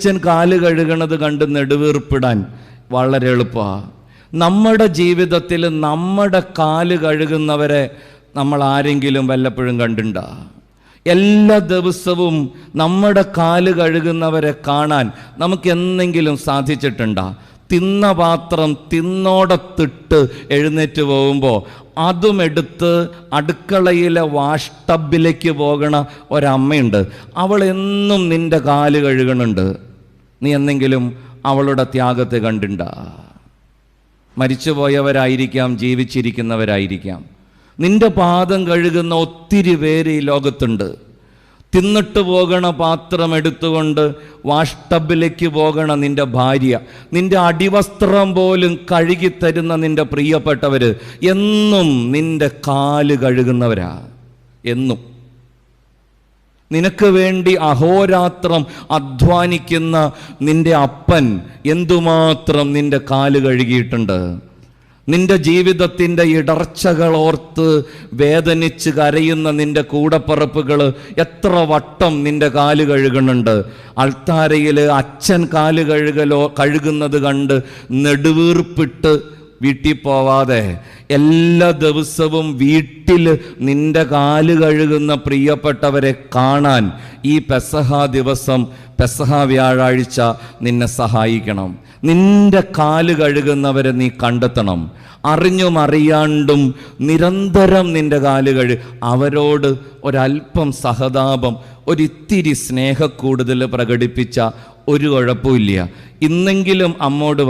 വലിയച്ഛൻ കാല് കഴുകണത് കണ്ട് നെടുവീർപ്പിടാൻ വളരെ എളുപ്പമാണ്. നമ്മുടെ ജീവിതത്തിൽ നമ്മുടെ കാല് കഴുകുന്നവരെ നമ്മൾ ആരെങ്കിലും വല്ലപ്പോഴും കണ്ടിട്ടുണ്ടോ? എല്ലാ ദിവസവും നമ്മുടെ കാല് കഴുകുന്നവരെ കാണാൻ നമുക്ക് എന്തെങ്കിലും സാധിച്ചിട്ടുണ്ടോ? തിന്ന പാത്രം തിന്നോടത്തിട്ട് എഴുന്നേറ്റ് പോകുമ്പോൾ അതും എടുത്ത് അടുക്കളയിലെ വാഷ് ടബിലേക്ക് പോകണ ഒരമ്മയുണ്ട്. അവൾ എന്നും നിൻ്റെ കാല് കഴുകണുണ്ട്. നീ എന്തെങ്കിലും അവളുടെ ത്യാഗത്തെ കണ്ടിട്ടുണ്ടോ? മരിച്ചുപോയവരായിരിക്കാം, ജീവിച്ചിരിക്കുന്നവരായിരിക്കാം. നിന്റെ പാദം കഴുകുന്ന ഒത്തിരി പേര് ഈ ലോകത്തുണ്ട്. തിന്നിട്ട് പോകണ പാത്രം എടുത്തുകൊണ്ട് വാഷ് ടബിലേക്ക് പോകണ നിന്റെ ഭാര്യ, നിന്റെ അടിവസ്ത്രം പോലും കഴുകിത്തരുന്ന നിന്റെ പ്രിയപ്പെട്ടവർ എന്നും നിന്റെ കാല് കഴുകുന്നവരാ. എന്നും നിനക്ക് വേണ്ടി അഹോരാത്രം അധ്വാനിക്കുന്ന നിന്റെ അപ്പൻ എന്തുമാത്രം നിന്റെ കാല് കഴുകിയിട്ടുണ്ട്. നിന്റെ ജീവിതത്തിൻ്റെ ഇടർച്ചകളോർത്ത് വേദനിച്ച് കരയുന്ന നിന്റെ കൂടപ്പറപ്പുകൾ എത്ര വട്ടം നിന്റെ കാല് കഴുകുന്നുണ്ട്. അൾത്താരയിൽ അച്ഛൻ കാല് കഴുകുന്നത് കണ്ട് നെടുവീർപ്പിട്ട് വീട്ടിൽ പോവാതെ എല്ലാ ദിവസവും വീട്ടിൽ നിന്റെ കാല് കഴുകുന്ന പ്രിയപ്പെട്ടവരെ കാണാൻ ഈ പെസഹ ദിവസം, പെസഹ വ്യാഴാഴ്ച നിന്നെ സഹായിക്കണം. നിന്റെ കാല് കഴുകുന്നവരെ നീ കണ്ടെത്തണം. അറിഞ്ഞും അറിയാണ്ടും നിരന്തരം നിന്റെ കാല് അവരോട് ഒരല്പം സഹതാപം, ഒരിത്തിരി സ്നേഹക്കൂടുതൽ പ്രകടിപ്പിച്ച ഒരു കുഴപ്പമില്ല. ഇന്നെങ്കിലും അമ്മോട്